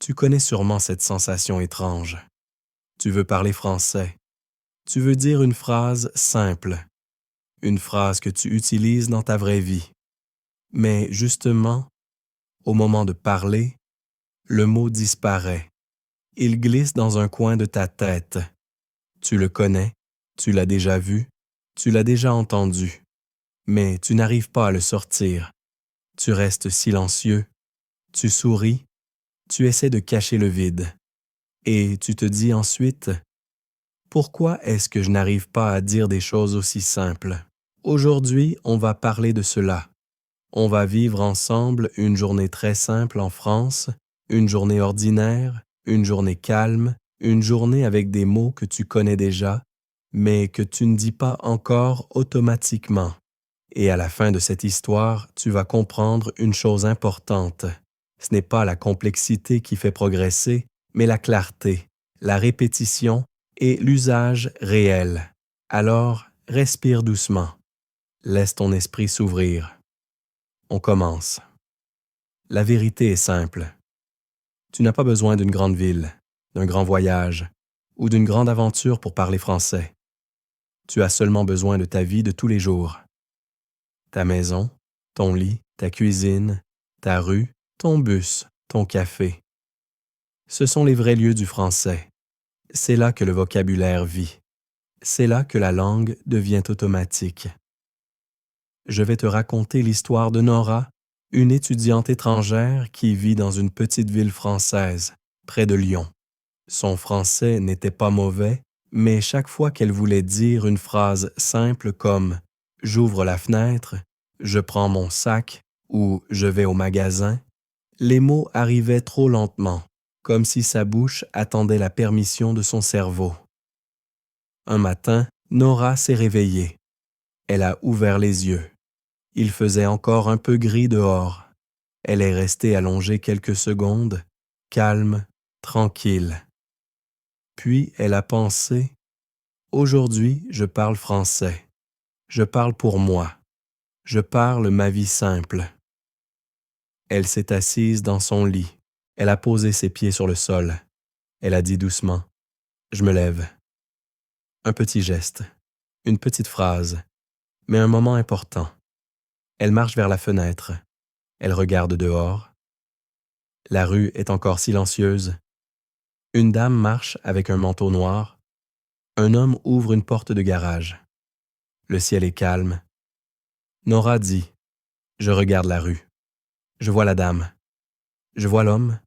Tu connais sûrement cette sensation étrange. Tu veux parler français. Tu veux dire une phrase simple, une phrase que tu utilises dans ta vraie vie. Mais justement, au moment de parler, le mot disparaît. Il glisse dans un coin de ta tête. Tu le connais, tu l'as déjà vu, tu l'as déjà entendu, mais tu n'arrives pas à le sortir. Tu restes silencieux, tu souris, tu essaies de cacher le vide. Et tu te dis ensuite, pourquoi est-ce que je n'arrive pas à dire des choses aussi simples? Aujourd'hui, on va parler de cela. On va vivre ensemble une journée très simple en France, une journée ordinaire, une journée calme, une journée avec des mots que tu connais déjà, mais que tu ne dis pas encore automatiquement. Et à la fin de cette histoire, tu vas comprendre une chose importante. Ce n'est pas la complexité qui fait progresser, mais la clarté, la répétition et l'usage réel. Alors, respire doucement. Laisse ton esprit s'ouvrir. On commence. La vérité est simple. Tu n'as pas besoin d'une grande ville, d'un grand voyage ou d'une grande aventure pour parler français. Tu as seulement besoin de ta vie de tous les jours. Ta maison, ton lit, ta cuisine, ta rue, ton bus, ton café. Ce sont les vrais lieux du français. C'est là que le vocabulaire vit. C'est là que la langue devient automatique. Je vais te raconter l'histoire de Nora, une étudiante étrangère qui vit dans une petite ville française, près de Lyon. Son français n'était pas mauvais, mais chaque fois qu'elle voulait dire une phrase simple comme « J'ouvre la fenêtre »,« Je prends mon sac » ou « Je vais au magasin », les mots arrivaient trop lentement, comme si sa bouche attendait la permission de son cerveau. Un matin, Nora s'est réveillée. Elle a ouvert les yeux. Il faisait encore un peu gris dehors. Elle est restée allongée quelques secondes, calme, tranquille. Puis elle a pensé, « Aujourd'hui, je parle français. Je parle pour moi. Je parle ma vie simple. » Elle s'est assise dans son lit. Elle a posé ses pieds sur le sol. Elle a dit doucement, « Je me lève. » Un petit geste, une petite phrase, mais un moment important. Elle marche vers la fenêtre. Elle regarde dehors. La rue est encore silencieuse. Une dame marche avec un manteau noir. Un homme ouvre une porte de garage. Le ciel est calme. Nora dit, « Je regarde la rue. Je vois la dame. Je vois l'homme. »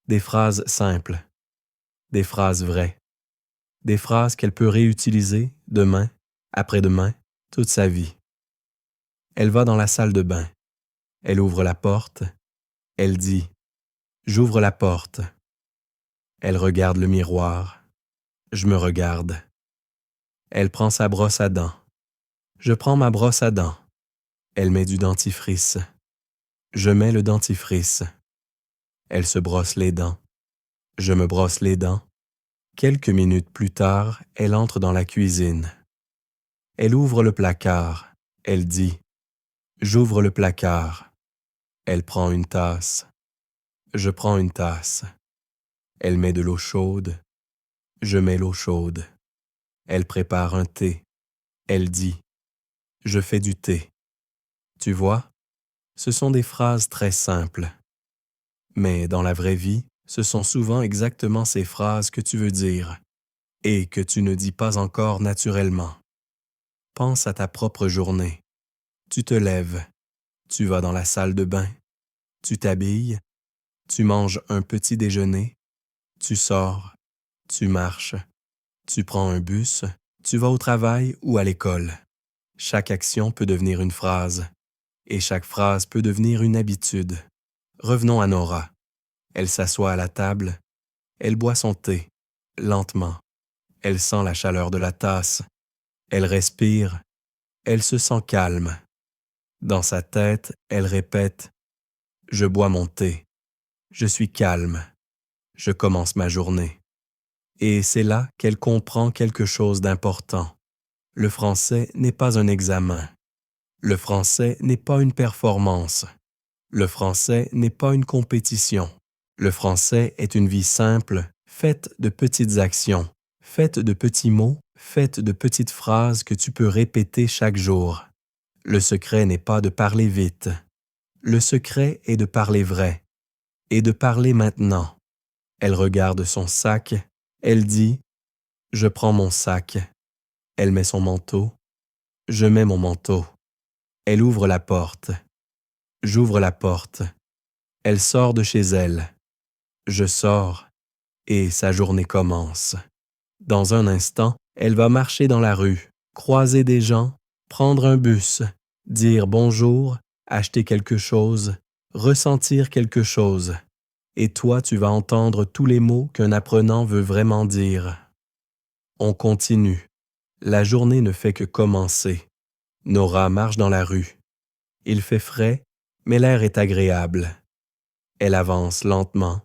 Des phrases simples. Des phrases vraies. Des phrases qu'elle peut réutiliser demain, après-demain, toute sa vie. Elle va dans la salle de bain. Elle ouvre la porte. Elle dit « J'ouvre la porte. » Elle regarde le miroir. Je me regarde. Elle prend sa brosse à dents. Je prends ma brosse à dents. Elle met du dentifrice. Je mets le dentifrice. Elle se brosse les dents. Je me brosse les dents. Quelques minutes plus tard, elle entre dans la cuisine. Elle ouvre le placard. Elle dit « J'ouvre le placard. » Elle prend une tasse. Je prends une tasse. Elle met de l'eau chaude. Je mets l'eau chaude. Elle prépare un thé. Elle dit « Je fais du thé. » Tu vois, ce sont des phrases très simples. Mais dans la vraie vie, ce sont souvent exactement ces phrases que tu veux dire et que tu ne dis pas encore naturellement. Pense à ta propre journée. Tu te lèves, tu vas dans la salle de bain, tu t'habilles, tu manges un petit déjeuner, tu sors, tu marches, tu prends un bus, tu vas au travail ou à l'école. Chaque action peut devenir une phrase, et chaque phrase peut devenir une habitude. Revenons à Nora. Elle s'assoit à la table, elle boit son thé, lentement. Elle sent la chaleur de la tasse, elle respire, elle se sent calme. Dans sa tête, elle répète « Je bois mon thé, je suis calme, je commence ma journée. » Et c'est là qu'elle comprend quelque chose d'important. Le français n'est pas un examen. Le français n'est pas une performance. Le français n'est pas une compétition. Le français est une vie simple, faite de petites actions, faite de petits mots, faite de petites phrases que tu peux répéter chaque jour. Le secret n'est pas de parler vite. Le secret est de parler vrai et de parler maintenant. Elle regarde son sac. Elle dit « Je prends mon sac ». Elle met son manteau. Je mets mon manteau. Elle ouvre la porte. J'ouvre la porte. Elle sort de chez elle. Je sors et sa journée commence. Dans un instant, elle va marcher dans la rue, croiser des gens, prendre un bus, dire bonjour, acheter quelque chose, ressentir quelque chose. Et toi, tu vas entendre tous les mots qu'un apprenant veut vraiment dire. On continue. La journée ne fait que commencer. Nora marche dans la rue. Il fait frais, mais l'air est agréable. Elle avance lentement.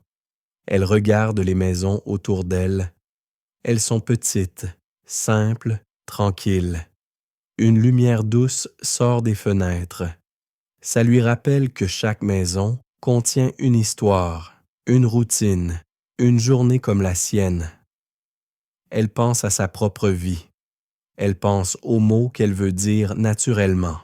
Elle regarde les maisons autour d'elle. Elles sont petites, simples, tranquilles. Une lumière douce sort des fenêtres. Ça lui rappelle que chaque maison contient une histoire, une routine, une journée comme la sienne. Elle pense à sa propre vie. Elle pense aux mots qu'elle veut dire naturellement.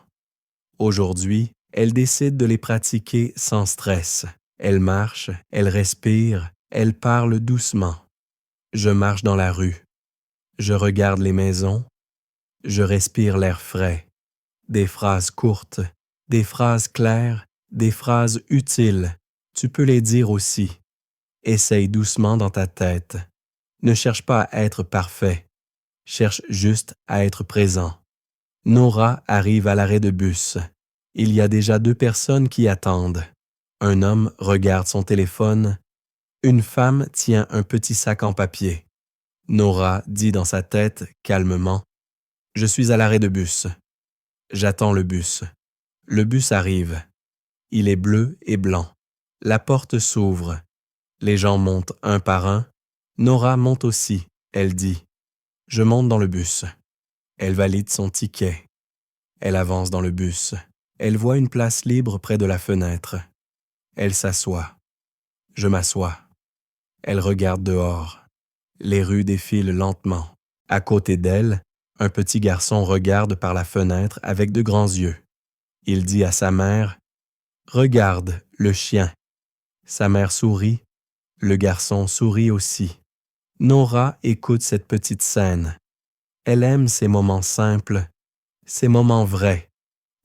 Aujourd'hui, elle décide de les pratiquer sans stress. Elle marche, elle respire, elle parle doucement. Je marche dans la rue. Je regarde les maisons. Je respire l'air frais. Des phrases courtes, des phrases claires, des phrases utiles. Tu peux les dire aussi. Essaye doucement dans ta tête. Ne cherche pas à être parfait. Cherche juste à être présent. Nora arrive à l'arrêt de bus. Il y a déjà 2 personnes qui attendent. Un homme regarde son téléphone. Une femme tient un petit sac en papier. Nora dit dans sa tête, calmement, « Je suis à l'arrêt de bus. J'attends le bus. Le bus arrive. Il est bleu et blanc. La porte s'ouvre. Les gens montent un par un. Nora monte aussi. Elle dit, « Je monte dans le bus. » Elle valide son ticket. Elle avance dans le bus. Elle voit une place libre près de la fenêtre. Elle s'assoit. Je m'assois. Elle regarde dehors. Les rues défilent lentement. À côté d'elle, un petit garçon regarde par la fenêtre avec de grands yeux. Il dit à sa mère, « Regarde, le chien. » Sa mère sourit. Le garçon sourit aussi. Nora écoute cette petite scène. Elle aime ces moments simples, ces moments vrais,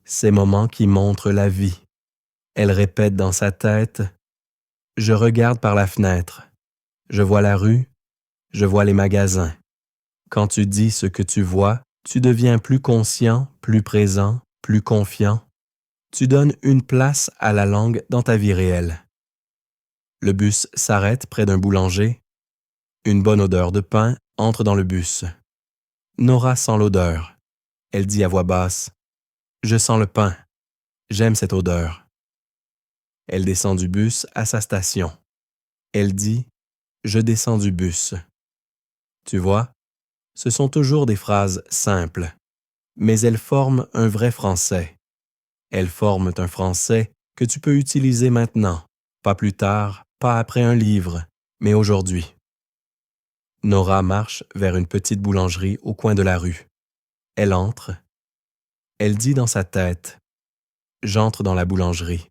ces moments qui montrent la vie. Elle répète dans sa tête, « Je regarde par la fenêtre. Je vois la rue. Je vois les magasins. » Quand tu dis ce que tu vois, tu deviens plus conscient, plus présent, plus confiant. Tu donnes une place à la langue dans ta vie réelle. Le bus s'arrête près d'un boulanger. Une bonne odeur de pain entre dans le bus. Nora sent l'odeur. Elle dit à voix basse, « Je sens le pain. J'aime cette odeur. » Elle descend du bus à sa station. Elle dit, « Je descends du bus. » Tu vois, ce sont toujours des phrases simples, mais elles forment un vrai français. Elles forment un français que tu peux utiliser maintenant, pas plus tard, pas après un livre, mais aujourd'hui. Nora marche vers une petite boulangerie au coin de la rue. Elle entre. Elle dit dans sa tête, « J'entre dans la boulangerie. »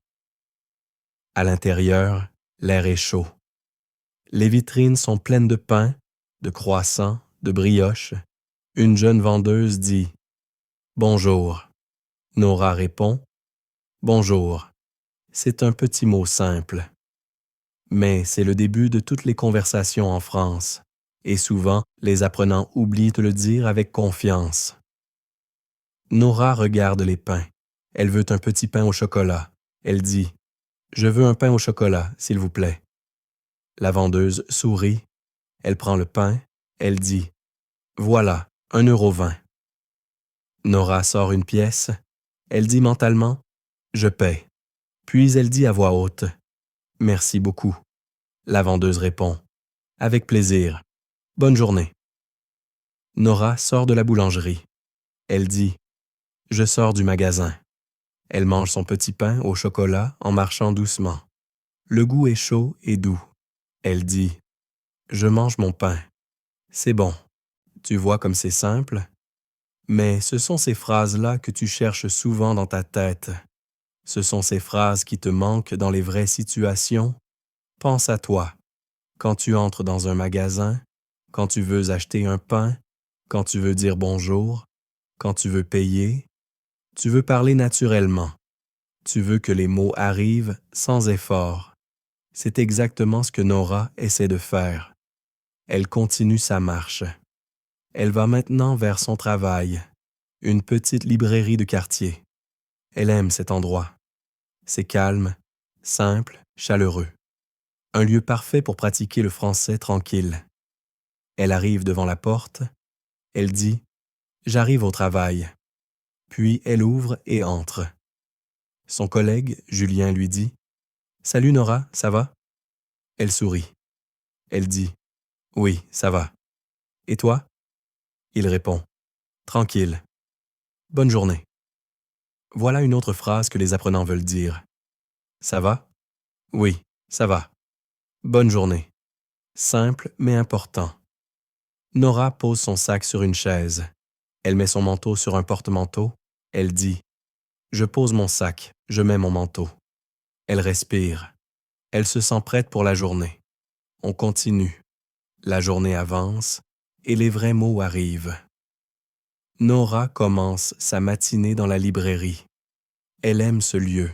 À l'intérieur, l'air est chaud. Les vitrines sont pleines de pain, de croissants, de brioches. Une jeune vendeuse dit « Bonjour ». Nora répond « Bonjour ». C'est un petit mot simple. Mais c'est le début de toutes les conversations en France, et souvent les apprenants oublient de le dire avec confiance. Nora regarde les pains. Elle veut un petit pain au chocolat. Elle dit « Je veux un pain au chocolat, s'il vous plaît ». La vendeuse sourit. Elle prend le pain. Elle dit « Voilà, 1,20 €. » Nora sort une pièce. Elle dit mentalement « Je paie ». Puis elle dit à voix haute « Merci beaucoup ». La vendeuse répond « Avec plaisir. Bonne journée ». Nora sort de la boulangerie. Elle dit « Je sors du magasin ». Elle mange son petit pain au chocolat en marchant doucement. Le goût est chaud et doux. Elle dit « Je mange mon pain. C'est bon. Tu vois comme c'est simple? Mais ce sont ces phrases-là que tu cherches souvent dans ta tête. Ce sont ces phrases qui te manquent dans les vraies situations. Pense à toi. Quand tu entres dans un magasin, quand tu veux acheter un pain, quand tu veux dire bonjour, quand tu veux payer, tu veux parler naturellement. Tu veux que les mots arrivent sans effort. C'est exactement ce que Nora essaie de faire. Elle continue sa marche. Elle va maintenant vers son travail, une petite librairie de quartier. Elle aime cet endroit. C'est calme, simple, chaleureux. Un lieu parfait pour pratiquer le français tranquille. Elle arrive devant la porte. Elle dit « J'arrive au travail ». Puis elle ouvre et entre. Son collègue, Julien, lui dit « Salut Nora, ça va ?» Elle sourit. Elle dit « Oui, ça va. Et toi ?» Il répond « Tranquille. Bonne journée. » Voilà une autre phrase que les apprenants veulent dire. Ça va? Oui, ça va. Bonne journée. Simple mais important. Nora pose son sac sur une chaise. Elle met son manteau sur un porte-manteau. Elle dit « Je pose mon sac, je mets mon manteau. » Elle respire. Elle se sent prête pour la journée. On continue. La journée avance et les vrais mots arrivent. Nora commence sa matinée dans la librairie. Elle aime ce lieu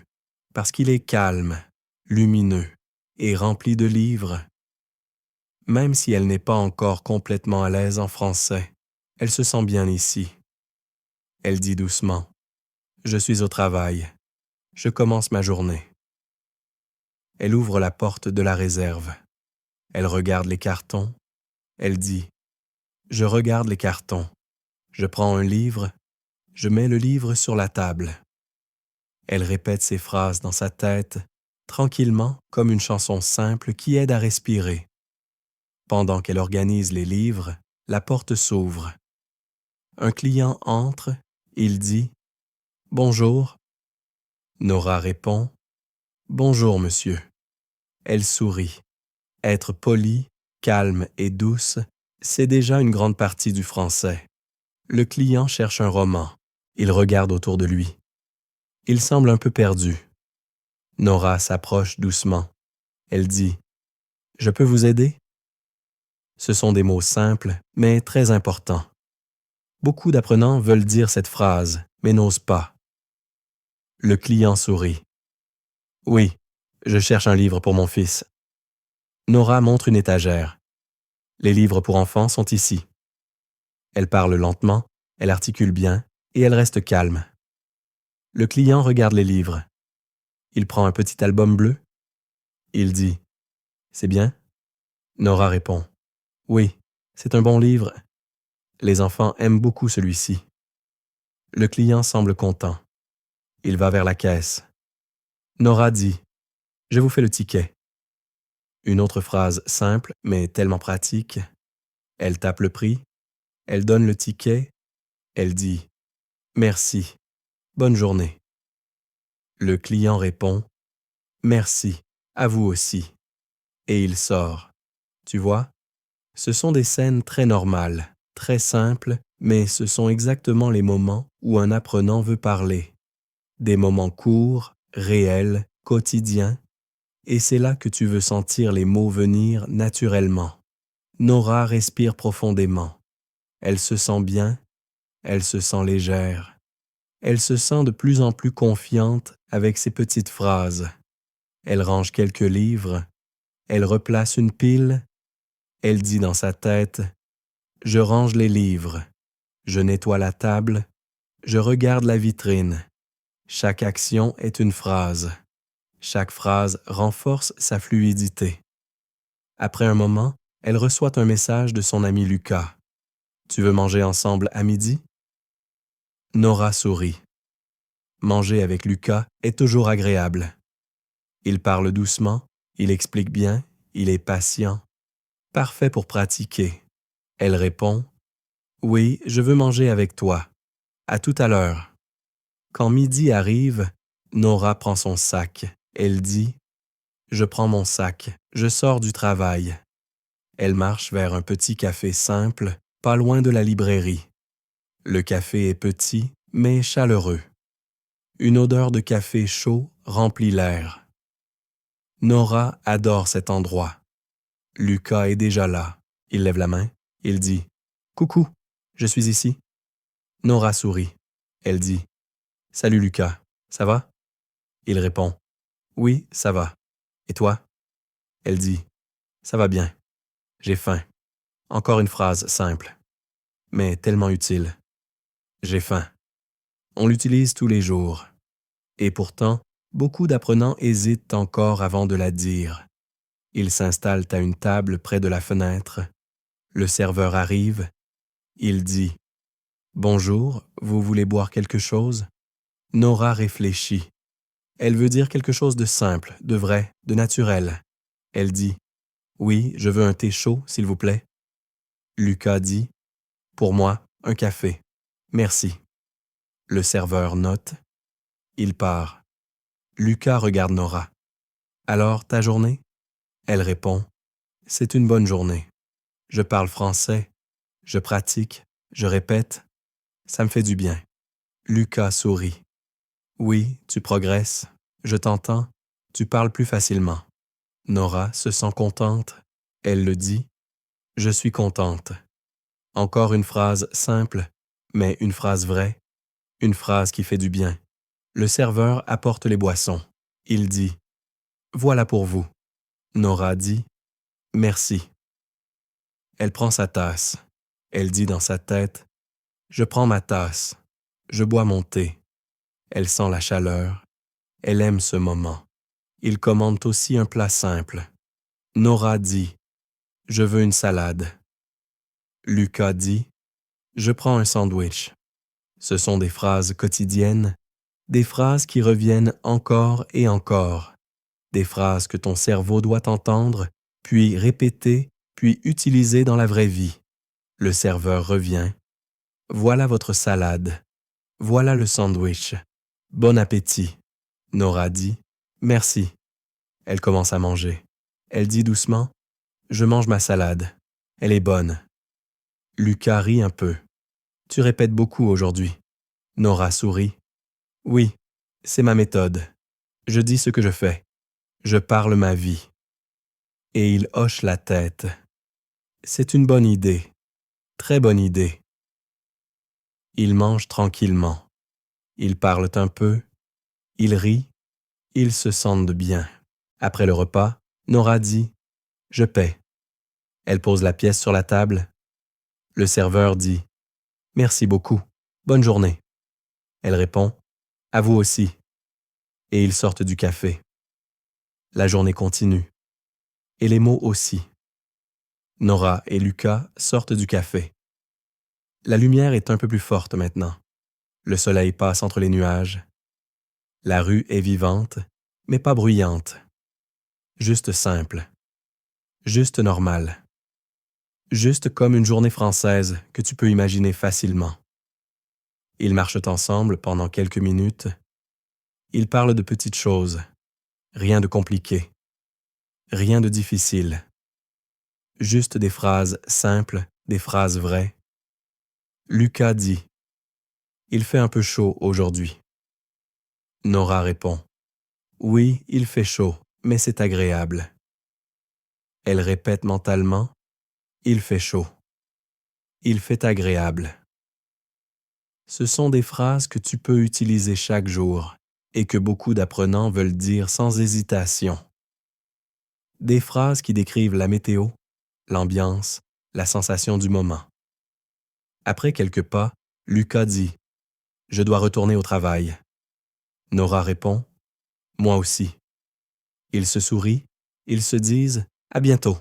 parce qu'il est calme, lumineux et rempli de livres. Même si elle n'est pas encore complètement à l'aise en français, elle se sent bien ici. Elle dit doucement « Je suis au travail. Je commence ma journée. » Elle ouvre la porte de la réserve. Elle regarde les cartons. Elle dit « Je regarde les cartons. Je prends un livre. Je mets le livre sur la table. » Elle répète ces phrases dans sa tête, tranquillement comme une chanson simple qui aide à respirer. Pendant qu'elle organise les livres, la porte s'ouvre. Un client entre. Il dit « Bonjour ». Nora répond « Bonjour, monsieur ». Elle sourit. Être polie, calme et douce, c'est déjà une grande partie du français. Le client cherche un roman. Il regarde autour de lui. Il semble un peu perdu. Nora s'approche doucement. Elle dit « Je peux vous aider ?» Ce sont des mots simples, mais très importants. Beaucoup d'apprenants veulent dire cette phrase, mais n'osent pas. Le client sourit. « Oui, je cherche un livre pour mon fils. » Nora montre une étagère. Les livres pour enfants sont ici. Elle parle lentement, elle articule bien et elle reste calme. Le client regarde les livres. Il prend un petit album bleu. Il dit « C'est bien ?» Nora répond « Oui, c'est un bon livre. Les enfants aiment beaucoup celui-ci. » Le client semble content. Il va vers la caisse. Nora dit « Je vous fais le ticket. » Une autre phrase simple, mais tellement pratique. Elle tape le prix. Elle donne le ticket. Elle dit « Merci. Bonne journée. » Le client répond « Merci, à vous aussi. » Et il sort. Tu vois, ce sont des scènes très normales, très simples, mais ce sont exactement les moments où un apprenant veut parler. Des moments courts, réels, quotidiens, et c'est là que tu veux sentir les mots venir naturellement. Nora respire profondément. Elle se sent bien, elle se sent légère. Elle se sent de plus en plus confiante avec ses petites phrases. Elle range quelques livres, elle replace une pile, elle dit dans sa tête « Je range les livres, je nettoie la table, je regarde la vitrine. » Chaque action est une phrase. Chaque phrase renforce sa fluidité. Après un moment, elle reçoit un message de son ami Lucas. « Tu veux manger ensemble à midi ?» Nora sourit. Manger avec Lucas est toujours agréable. Il parle doucement, il explique bien, il est patient. Parfait pour pratiquer. Elle répond « Oui, je veux manger avec toi. À tout à l'heure. » Quand midi arrive, Nora prend son sac. Elle dit « Je prends mon sac, je sors du travail. Elle marche vers un petit café simple, pas loin de la librairie. Le café est petit, mais chaleureux. Une odeur de café chaud remplit l'air. Nora adore cet endroit. Lucas est déjà là. Il lève la main. Il dit « Coucou, je suis ici. » Nora sourit. Elle dit « Salut Lucas, ça va ?» Il répond « Oui, ça va. Et toi ?» Elle dit « Ça va bien. J'ai faim. » Encore une phrase simple, mais tellement utile. J'ai faim. On l'utilise tous les jours. Et pourtant, beaucoup d'apprenants hésitent encore avant de la dire. Ils s'installent à une table près de la fenêtre. Le serveur arrive. Il dit « Bonjour, vous voulez boire quelque chose ?» Nora réfléchit. Elle veut dire quelque chose de simple, de vrai, de naturel. Elle dit « Oui, je veux un thé chaud, s'il vous plaît. » Lucas dit « Pour moi, un café. Merci. » Le serveur note. Il part. Lucas regarde Nora. « Alors, ta journée ?» Elle répond « C'est une bonne journée. Je parle français, je pratique, je répète. Ça me fait du bien. » Lucas sourit. « Oui, tu progresses. Je t'entends. Tu parles plus facilement. » Nora se sent contente. Elle le dit. « Je suis contente. » Encore une phrase simple, mais une phrase vraie, une phrase qui fait du bien. Le serveur apporte les boissons. Il dit « Voilà pour vous. » Nora dit « Merci. » Elle prend sa tasse. Elle dit dans sa tête « Je prends ma tasse. Je bois mon thé. » Elle sent la chaleur. Elle aime ce moment. Il commande aussi un plat simple. Nora dit « Je veux une salade. » Lucas dit « Je prends un sandwich. » Ce sont des phrases quotidiennes, des phrases qui reviennent encore et encore, des phrases que ton cerveau doit entendre, puis répéter, puis utiliser dans la vraie vie. Le serveur revient. « Voilà votre salade. Voilà le sandwich. Bon appétit. » Nora dit « Merci. » Elle commence à manger. Elle dit doucement « Je mange ma salade. Elle est bonne. » Lucas rit un peu. « Tu répètes beaucoup aujourd'hui. » Nora sourit. « Oui, c'est ma méthode. Je dis ce que je fais. Je parle ma vie. » Et il hoche la tête. « C'est une bonne idée. Très bonne idée. » Ils mangent tranquillement. Ils parlent un peu. Ils rient. Ils se sentent bien. Après le repas, Nora dit « Je paie. » Elle pose la pièce sur la table. Le serveur dit « Merci beaucoup. Bonne journée. » Elle répond « À vous aussi. » Et ils sortent du café. La journée continue. Et les mots aussi. Nora et Lucas sortent du café. La lumière est un peu plus forte maintenant. Le soleil passe entre les nuages. La rue est vivante, mais pas bruyante. Juste simple. Juste normale. Juste comme une journée française que tu peux imaginer facilement. Ils marchent ensemble pendant quelques minutes. Ils parlent de petites choses. Rien de compliqué. Rien de difficile. Juste des phrases simples, des phrases vraies. Lucas dit « Il fait un peu chaud aujourd'hui. » Nora répond « Oui, il fait chaud, mais c'est agréable. » Elle répète mentalement « Il fait chaud. Il fait agréable. » Ce sont des phrases que tu peux utiliser chaque jour et que beaucoup d'apprenants veulent dire sans hésitation. Des phrases qui décrivent la météo, l'ambiance, la sensation du moment. Après quelques pas, Lucas dit « Je dois retourner au travail. » Nora répond « Moi aussi. » Ils se sourient, ils se disent « À bientôt ».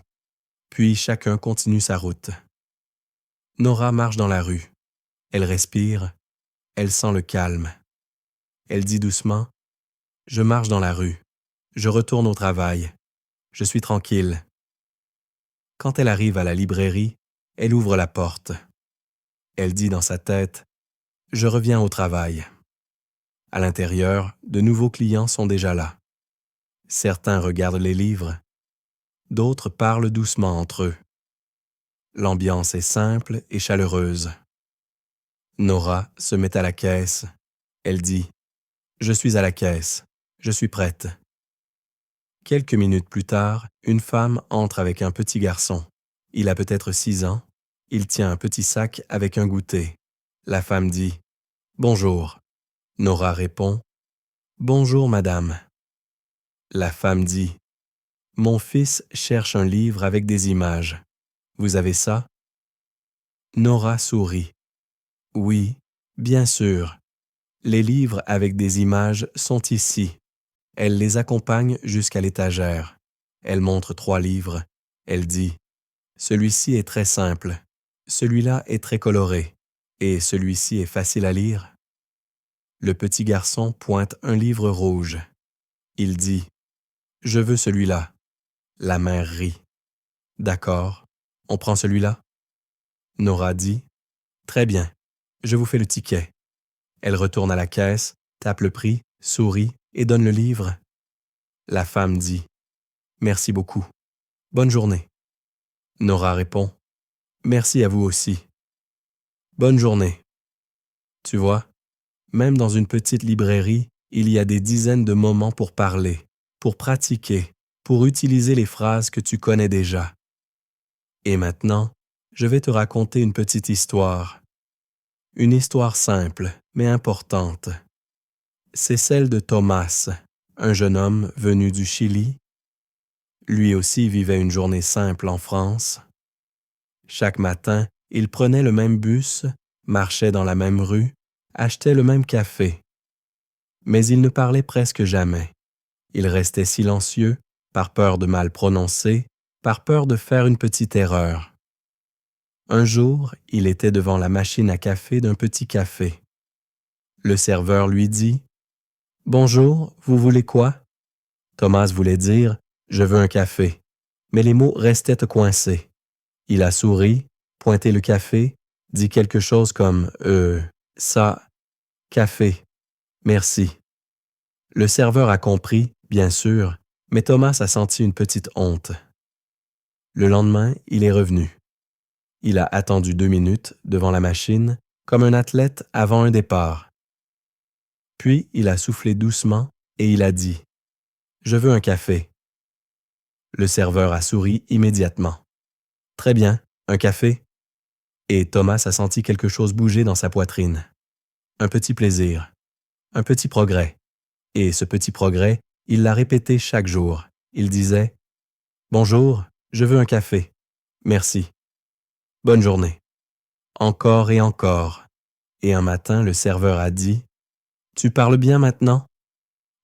Puis chacun continue sa route. Nora marche dans la rue. Elle respire. Elle sent le calme. Elle dit doucement « Je marche dans la rue. Je retourne au travail. Je suis tranquille. » Quand elle arrive à la librairie, elle ouvre la porte. Elle dit dans sa tête « Je reviens au travail. » À l'intérieur, de nouveaux clients sont déjà là. Certains regardent les livres, d'autres parlent doucement entre eux. L'ambiance est simple et chaleureuse. Nora se met à la caisse. Elle dit « Je suis à la caisse, je suis prête ». Quelques minutes plus tard, une femme entre avec un petit garçon. Il a peut-être 6 ans. Il tient un petit sac avec un goûter. La femme dit « Bonjour ». Nora répond « Bonjour, madame ». La femme dit « Mon fils cherche un livre avec des images. Vous avez ça ?» Nora sourit. « Oui, bien sûr. Les livres avec des images sont ici. » Elle les accompagne jusqu'à l'étagère. Elle montre 3 livres. Elle dit « Celui-ci est très simple. Celui-là est très coloré. Et celui-ci est facile à lire. » Le petit garçon pointe un livre rouge. Il dit « Je veux celui-là. » La mère rit. « D'accord, on prend celui-là ?» Nora dit « Très bien, je vous fais le ticket. » Elle retourne à la caisse, tape le prix, sourit et donne le livre. La femme dit « Merci beaucoup. Bonne journée. » Nora répond « Merci à vous aussi. Bonne journée. » Tu vois, même dans une petite librairie, il y a des dizaines de moments pour parler, pour pratiquer, pour utiliser les phrases que tu connais déjà. Et maintenant, je vais te raconter une petite histoire. Une histoire simple, mais importante. C'est celle de Thomas, un jeune homme venu du Chili. Lui aussi vivait une journée simple en France. Chaque matin, il prenait le même bus, marchait dans la même rue, achetait le même café. Mais il ne parlait presque jamais. Il restait silencieux, par peur de mal prononcer, par peur de faire une petite erreur. Un jour, il était devant la machine à café d'un petit café. Le serveur lui dit « Bonjour, vous voulez quoi ?» Thomas voulait dire « Je veux un café », mais les mots restaient coincés. Il a souri, pointé le café, dit quelque chose comme « ça, café, merci ». Le serveur a compris, bien sûr, mais Thomas a senti une petite honte. Le lendemain, il est revenu. Il a attendu 2 minutes devant la machine, comme un athlète avant un départ. Puis il a soufflé doucement et il a dit « Je veux un café ». Le serveur a souri immédiatement. « Très bien, un café ?» Et Thomas a senti quelque chose bouger dans sa poitrine. Un petit plaisir, un petit progrès. Et ce petit progrès, il l'a répété chaque jour. Il disait « Bonjour, je veux un café. Merci. Bonne journée. » Encore et encore. Et un matin, le serveur a dit « Tu parles bien maintenant ?»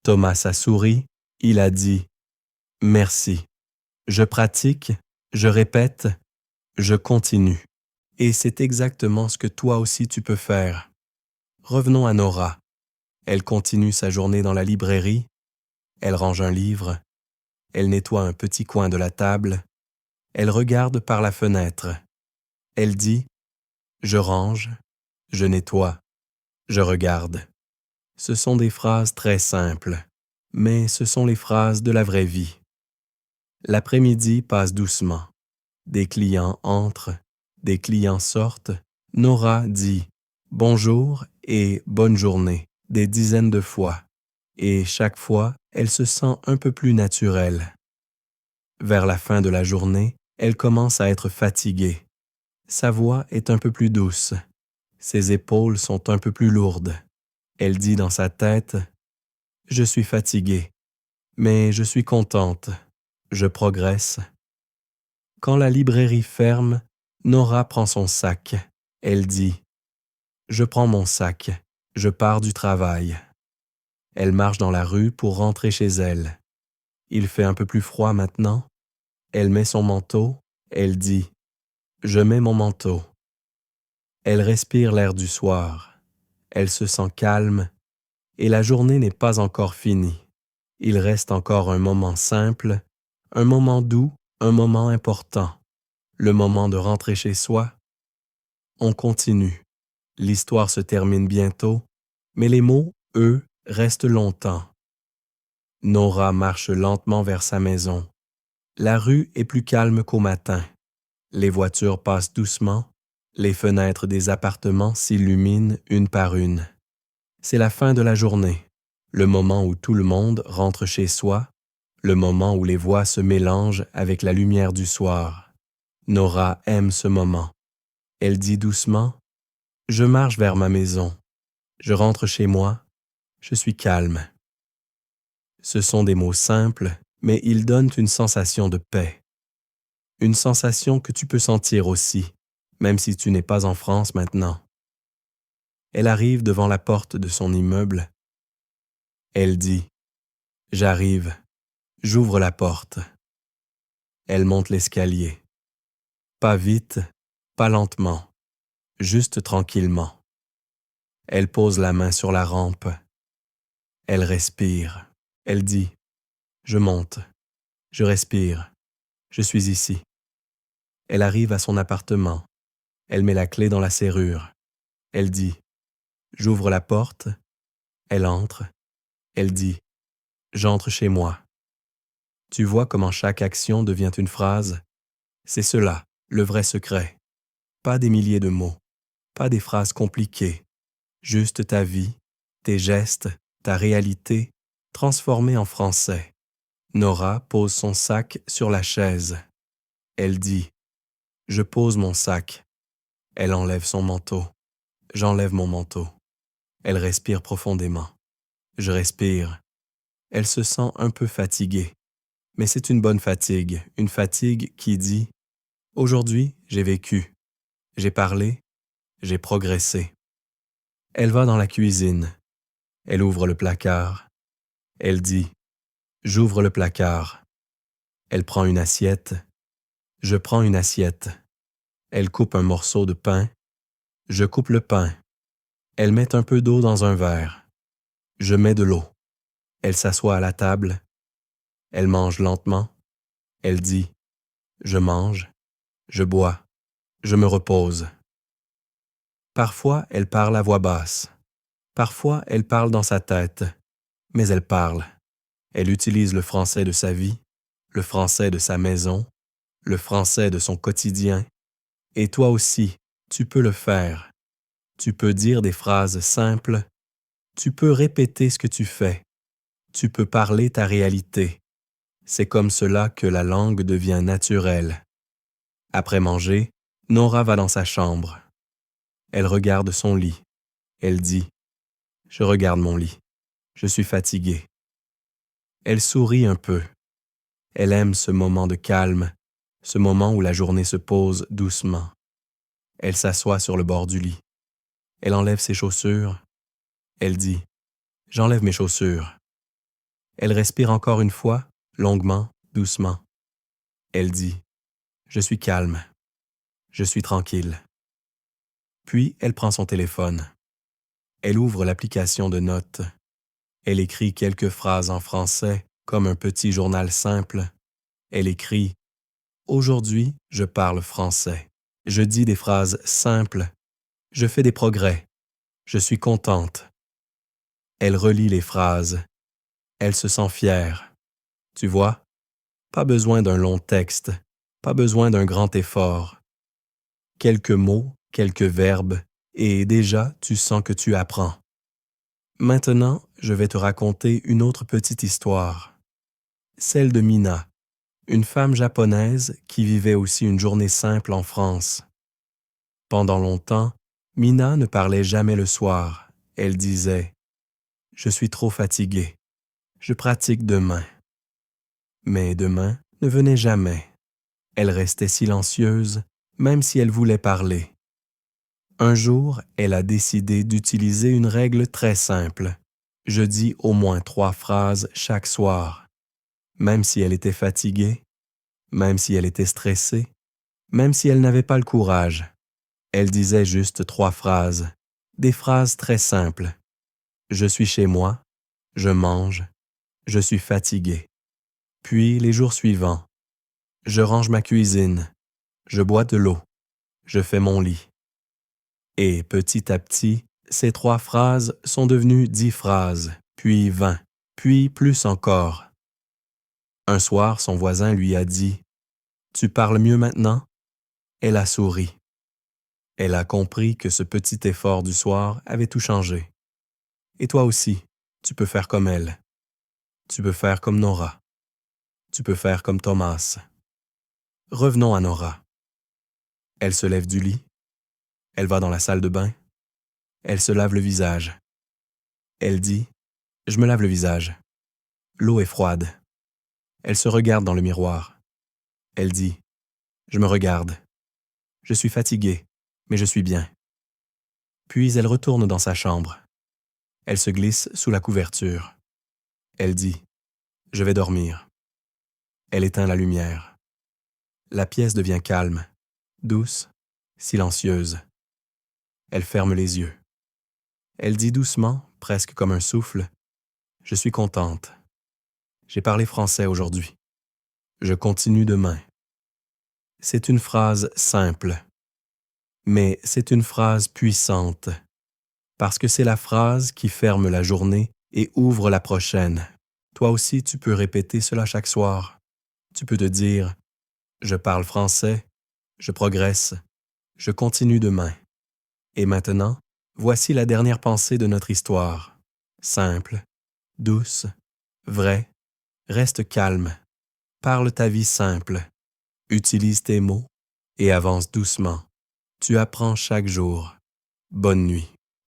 Thomas a souri. Il a dit « Merci. Je pratique, je répète, je continue. » Et c'est exactement ce que toi aussi tu peux faire. Revenons à Nora. Elle continue sa journée dans la librairie. Elle range un livre. Elle nettoie un petit coin de la table. Elle regarde par la fenêtre. Elle dit « Je range, je nettoie, je regarde ». Ce sont des phrases très simples, mais ce sont les phrases de la vraie vie. L'après-midi passe doucement. Des clients entrent, des clients sortent. Nora dit « Bonjour » et « Bonne journée » des dizaines de fois. Et chaque fois, elle se sent un peu plus naturelle. Vers la fin de la journée, elle commence à être fatiguée. Sa voix est un peu plus douce. Ses épaules sont un peu plus lourdes. Elle dit dans sa tête « Je suis fatiguée, mais je suis contente, je progresse. » Quand la librairie ferme, Nora prend son sac. Elle dit « Je prends mon sac, je pars du travail. » Elle marche dans la rue pour rentrer chez elle. Il fait un peu plus froid maintenant. Elle met son manteau. Elle dit « Je mets mon manteau. » Elle respire l'air du soir. Elle se sent calme et la journée n'est pas encore finie. Il reste encore un moment simple, un moment doux, un moment important, le moment de rentrer chez soi. On continue. L'histoire se termine bientôt, mais les mots, eux, restent longtemps. Nora marche lentement vers sa maison. La rue est plus calme qu'au matin. Les voitures passent doucement. Les fenêtres des appartements s'illuminent une par une. C'est la fin de la journée, le moment où tout le monde rentre chez soi, le moment où les voix se mélangent avec la lumière du soir. Nora aime ce moment. Elle dit doucement « Je marche vers ma maison. Je rentre chez moi. Je suis calme. » Ce sont des mots simples, mais ils donnent une sensation de paix. Une sensation que tu peux sentir aussi, même si tu n'es pas en France maintenant. Elle arrive devant la porte de son immeuble. Elle dit « J'arrive. J'ouvre la porte. » Elle monte l'escalier. Pas vite, pas lentement, juste tranquillement. Elle pose la main sur la rampe. Elle respire. Elle dit « Je monte. Je respire. Je suis ici. » Elle arrive à son appartement. Elle met la clé dans la serrure. Elle dit « J'ouvre la porte. » Elle entre. Elle dit « J'entre chez moi. » Tu vois comment chaque action devient une phrase? C'est cela, le vrai secret. Pas des milliers de mots, pas des phrases compliquées, juste ta vie, tes gestes, ta réalité, transformée en français. Nora pose son sac sur la chaise. Elle dit « Je pose mon sac. » Elle enlève son manteau. J'enlève mon manteau. Elle respire profondément. Je respire. Elle se sent un peu fatiguée. Mais c'est une bonne fatigue, une fatigue qui dit « Aujourd'hui, j'ai vécu. J'ai parlé. J'ai progressé. » Elle va dans la cuisine. Elle ouvre le placard. Elle dit « J'ouvre le placard. » Elle prend une assiette. Je prends une assiette. Elle coupe un morceau de pain. Je coupe le pain. Elle met un peu d'eau dans un verre. Je mets de l'eau. Elle s'assoit à la table. Elle mange lentement. Elle dit « Je mange. Je bois. Je me repose. » Parfois, elle parle à voix basse. Parfois, elle parle dans sa tête. Mais elle parle. Elle utilise le français de sa vie, le français de sa maison, le français de son quotidien. Et toi aussi, tu peux le faire. Tu peux dire des phrases simples. Tu peux répéter ce que tu fais. Tu peux parler ta réalité. C'est comme cela que la langue devient naturelle. Après manger, Nora va dans sa chambre. Elle regarde son lit. Elle dit « Je regarde mon lit. Je suis fatiguée. » Elle sourit un peu. Elle aime ce moment de calme, ce moment où la journée se pose doucement. Elle s'assoit sur le bord du lit. Elle enlève ses chaussures. Elle dit « J'enlève mes chaussures. » Elle respire encore une fois, longuement, doucement. Elle dit « Je suis calme. Je suis tranquille. » Puis elle prend son téléphone. Elle ouvre l'application de notes. Elle écrit quelques phrases en français, comme un petit journal simple. Elle écrit « Aujourd'hui, je parle français. Je dis des phrases simples. Je fais des progrès. Je suis contente. » Elle relit les phrases. Elle se sent fière. Tu vois, pas besoin d'un long texte, pas besoin d'un grand effort. Quelques mots, quelques verbes, et déjà tu sens que tu apprends. Maintenant, je vais te raconter une autre petite histoire. Celle de Mina, une femme japonaise qui vivait aussi une journée simple en France. Pendant longtemps, Mina ne parlait jamais le soir. Elle disait « Je suis trop fatiguée. Je pratique demain. » Mais demain ne venait jamais. Elle restait silencieuse, même si elle voulait parler. Un jour, elle a décidé d'utiliser une règle très simple. Je dis au moins 3 phrases chaque soir. Même si elle était fatiguée, même si elle était stressée, même si elle n'avait pas le courage. Elle disait juste 3 phrases, des phrases très simples. Je suis chez moi, je mange, je suis fatiguée. Puis les jours suivants, je range ma cuisine, je bois de l'eau, je fais mon lit. Et petit à petit, ces 3 phrases sont devenues 10 phrases, puis 20, puis plus encore. Un soir, son voisin lui a dit « Tu parles mieux maintenant ?» Elle a souri. Elle a compris que ce petit effort du soir avait tout changé. Et toi aussi, tu peux faire comme elle. Tu peux faire comme Nora. Tu peux faire comme Thomas. Revenons à Nora. Elle se lève du lit. Elle va dans la salle de bain. Elle se lave le visage. Elle dit « Je me lave le visage. L'eau est froide. » Elle se regarde dans le miroir. Elle dit « Je me regarde. Je suis fatiguée, mais je suis bien. » Puis elle retourne dans sa chambre. Elle se glisse sous la couverture. Elle dit « Je vais dormir. » Elle éteint la lumière. La pièce devient calme, douce, silencieuse. Elle ferme les yeux. Elle dit doucement, presque comme un souffle, « Je suis contente. J'ai parlé français aujourd'hui. Je continue demain. » C'est une phrase simple, mais c'est une phrase puissante, parce que c'est la phrase qui ferme la journée et ouvre la prochaine. Toi aussi, tu peux répéter cela chaque soir. Tu peux te dire « Je parle français, je progresse, je continue demain. » Et maintenant, voici la dernière pensée de notre histoire. Simple, douce, vraie, reste calme. Parle ta vie simple. Utilise tes mots et avance doucement. Tu apprends chaque jour. Bonne nuit.